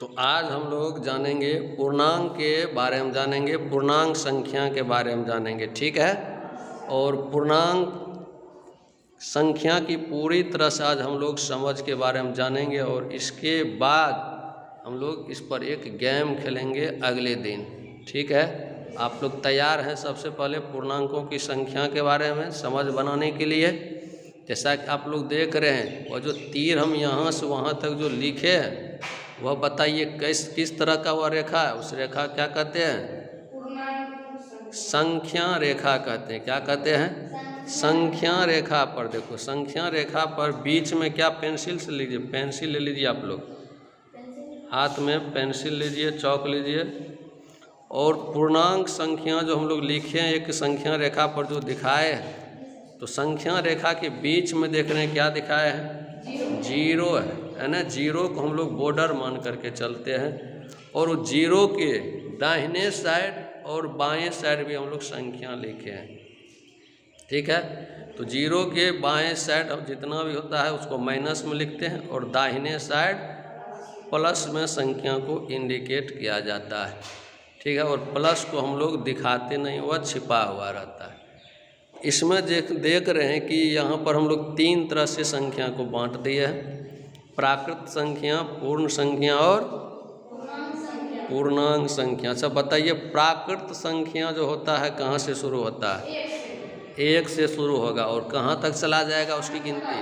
तो आज हम लोग जानेंगे पूर्णांक के बारे में, जानेंगे पूर्णांक संख्या के बारे में जानेंगे, ठीक है। और पूर्णांक संख्या की पूरी तरह से आज हम लोग समझ के बारे में जानेंगे और इसके बाद हम लोग इस पर एक गेम खेलेंगे अगले दिन, ठीक है। आप लोग तैयार हैं सबसे पहले पूर्णांकों की संख्या के बारे में समझ बनाने के लिए। जैसा कि आप लोग देख रहे हैं, और जो तीर हम यहाँ से वहाँ तक जो लिखे हैं वह बताइए किस तरह का वह रेखा है। उस रेखा क्या कहते हैं? संख्या रेखा कहते हैं। क्या कहते हैं? संख्या रेखा पर देखो, संख्या रेखा पर बीच में क्या पेंसिल से लीजिए, पेंसिल ले लीजिए आप लोग, हाथ में पेंसिल लीजिए, चौक लीजिए। और पूर्णांक संख्या जो हम लोग लिखे हैं एक संख्या रेखा पर जो दिखाए हैं, तो संख्या रेखा के बीच में देख रहे हैं क्या दिखाए हैं? जीरो है ना। जीरो को हम लोग बॉर्डर मान करके चलते हैं और वो जीरो के दाहिने साइड और बाएं साइड भी हम लोग संख्या लिखे हैं, ठीक है। तो जीरो के बाएं साइड अब जितना भी होता है उसको माइनस में लिखते हैं और दाहिने साइड प्लस में संख्या को इंडिकेट किया जाता है, ठीक है। और प्लस को हम लोग दिखाते नहीं, वह छिपा हुआ रहता है। इसमें देख रहे हैं कि यहाँ पर हम लोग तीन तरह से संख्या को बांट दिए हैं, प्राकृत संख्या, पूर्ण संख्या और पूर्णांक संख्या। अच्छा बताइए, प्राकृत संख्या जो होता है कहाँ से शुरू होता है? एक से शुरू होगा और कहाँ तक चला जाएगा उसकी गिनती?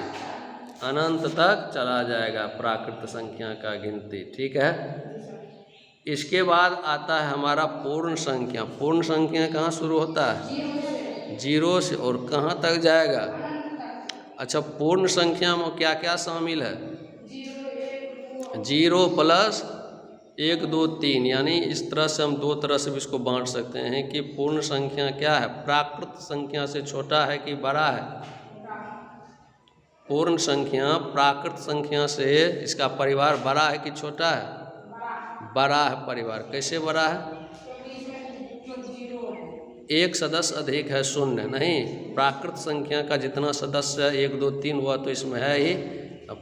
अनंत तक चला जाएगा प्राकृत संख्या का गिनती, ठीक है। इसके बाद आता है हमारा पूर्ण संख्या। पूर्ण संख्या कहाँ शुरू होता है? जीरो से और कहाँ तक जाएगा? अच्छा, पूर्ण संख्या में क्या क्या शामिल है? जीरो प्लस एक दो तीन, यानी इस तरह से हम दो तरह से भी इसको बांट सकते हैं कि पूर्ण संख्या क्या है, प्राकृत संख्या से छोटा है कि बड़ा है? पूर्ण संख्या प्राकृत संख्या से इसका परिवार बड़ा है कि छोटा है? बड़ा है परिवार। कैसे बड़ा है? एक सदस्य अधिक है शून्य नहीं। प्राकृत संख्या का जितना सदस्य है एक दो तीन वह तो इसमें है ही,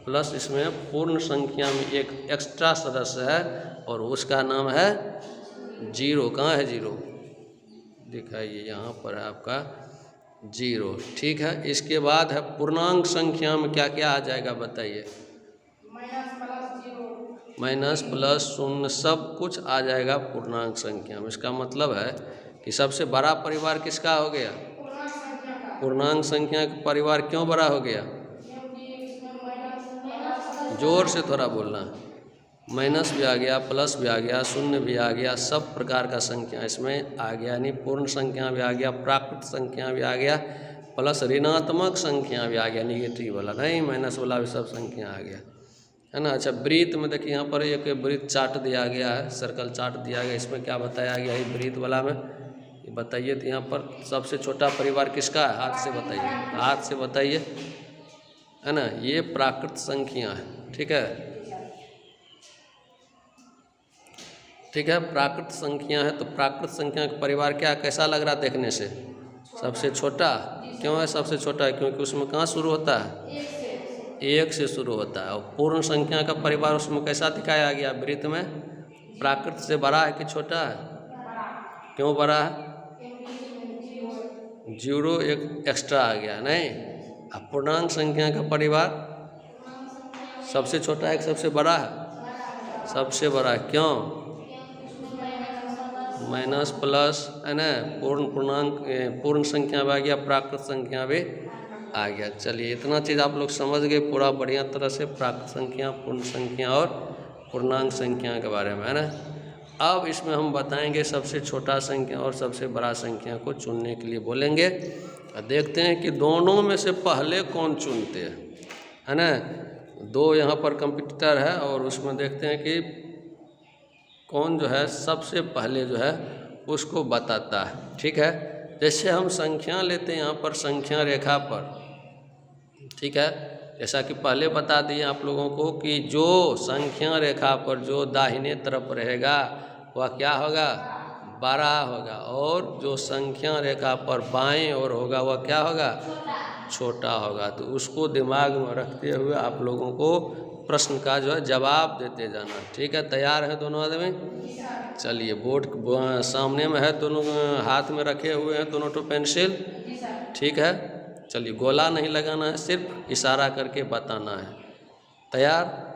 प्लस इसमें पूर्ण संख्या में एक एक्स्ट्रा सदस्य है और उसका नाम है जीरो। कहाँ है जीरो? दिखाइए, यहाँ पर है आपका जीरो, ठीक है। इसके बाद है पूर्णांक संख्या में क्या क्या आ जाएगा बताइए? माइनस प्लस शून्य सब कुछ आ जाएगा पूर्णांक संख्या में। इसका मतलब है कि सबसे बड़ा परिवार किसका हो गया? पूर्णांक संख्या का परिवार क्यों बड़ा हो गया? जोर से थोड़ा बोलना है। माइनस भी आ गया, प्लस भी आ गया, शून्य भी आ गया, सब प्रकार का संख्या इसमें आ गया, यानी पूर्ण संख्या भी आ गया, प्राकृत संख्या भी आ गया, प्लस ऋणात्मक संख्या भी आ गया, निगेटिव वाला नहीं, माइनस वाला भी सब संख्या आ गया, है ना। अच्छा, वृत्त में देखिए यहाँ पर एक वृत्त चार्ट दिया गया है, सर्कल चार्ट दिया गया। इसमें क्या बताया गया है वृत्त वाला में? ये बताइए। तो यहाँ पर सबसे छोटा परिवार किसका है? हाथ से बताइए, हाथ से बताइए, है ना। ये प्राकृत संख्या है, ठीक है, ठीक है, प्राकृत संख्या है। तो प्राकृत संख्या का परिवार क्या, कैसा लग रहा देखने से? सबसे छोटा। क्यों है सबसे छोटा? क्योंकि उसमें कहाँ शुरू होता है? एक से शुरू होता है। और पूर्ण संख्या का परिवार उसमें कैसा दिखाया गया वृत्त में? प्राकृत से बड़ा है कि छोटा है? क्यों बड़ा है? जीरो एक एक्स्ट्रा आ गया नहीं। अब पूर्णांक संख्या का परिवार सबसे छोटा है कि सबसे बड़ा है? सबसे बड़ा है। क्यों? माइनस प्लस, है ना, पूर्ण संख्या भी आ गया, प्राकृत संख्या भी आ गया। चलिए, इतना चीज़ आप लोग समझ गए पूरा बढ़िया तरह से, प्राकृत संख्या, पूर्ण संख्या और पूर्णांक संख्या के बारे में, है ना। अब इसमें हम बताएंगे सबसे छोटा संख्या और सबसे बड़ा संख्या को चुनने के लिए बोलेंगे। देखते हैं कि दोनों में से पहले कौन चुनते हैं, है ना। दो यहाँ पर कंप्यूटर है और उसमें देखते हैं कि कौन जो है सबसे पहले जो है उसको बताता है, ठीक है। जैसे हम संख्या लेते हैं यहाँ पर संख्या रेखा पर, ठीक है। जैसा कि पहले बता दिए आप लोगों को कि जो संख्या रेखा पर जो दाहिने तरफ रहेगा वह क्या होगा? बड़ा होगा, और जो संख्या रेखा पर बाएं ओर होगा वह क्या होगा? छोटा होगा। तो उसको दिमाग में रखते हुए आप लोगों को प्रश्न का जो है जवाब देते जाना। ठीक है, तैयार है दोनों आदमी? चलिए, बोर्ड सामने में है, दोनों हाथ में रखे हुए हैं दोनों तो पेंसिल। ठीक है, चलिए, गोला नहीं लगाना है, सिर्फ इशारा करके बताना है। तैयार?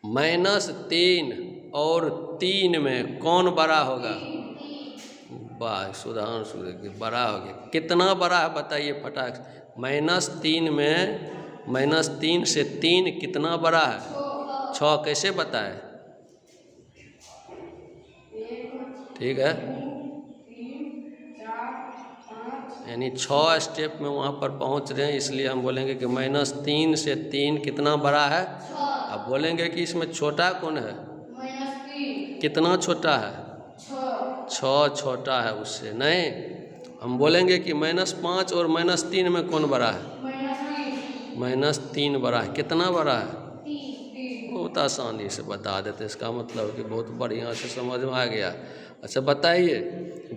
-3 और 3 में कौन बड़ा होगा? वाह, सुधांशु बड़ा हो गया। कितना बड़ा है बताइए फटाक से। -3 में -3 से 3 कितना बड़ा है? 6। कैसे बताए? ठीक है, यानी 6 स्टेप में वहाँ पर पहुँच रहे हैं, इसलिए हम बोलेंगे कि -3 से 3 कितना बड़ा है। अब बोलेंगे कि इसमें छोटा कौन है? कितना छोटा है? 6 छोटा है उससे। नहीं, हम बोलेंगे कि -5 और -3 में कौन बड़ा है? -3 बड़ा है। कितना बड़ा है? बहुत आसानी से बता देते, इसका मतलब कि बहुत बढ़िया से समझ में आ गया। अच्छा बताइए,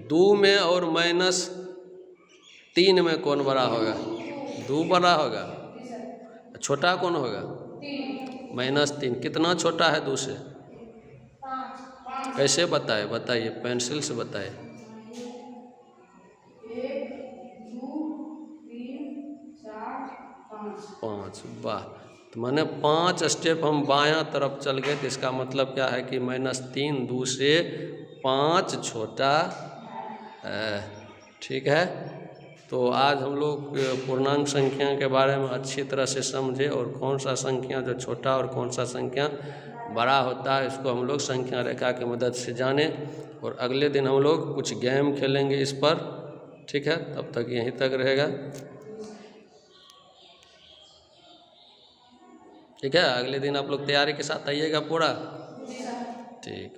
2 में और -3 में कौन बड़ा होगा? 2 बड़ा होगा। छोटा कौन होगा? -3। कितना छोटा है 2 से? कैसे बताए? बताइए, पेंसिल से बताइए। 5। वाह, तो माने 5 स्टेप हम बायां तरफ चल गए, तो इसका मतलब क्या है कि -3 2 से 5 छोटा है। ठीक है, तो आज हम लोग पूर्णांक संख्या के बारे में अच्छी तरह से समझे, और कौन सा संख्या जो छोटा और कौन सा संख्या बड़ा होता है इसको हम लोग संख्या रेखा की मदद से जाने। और अगले दिन हम लोग कुछ गेम खेलेंगे इस पर। ठीक है, तब तक यहीं तक रहेगा। ठीक है, अगले दिन आप लोग तैयारी के साथ आइएगा पूरा। ठीक।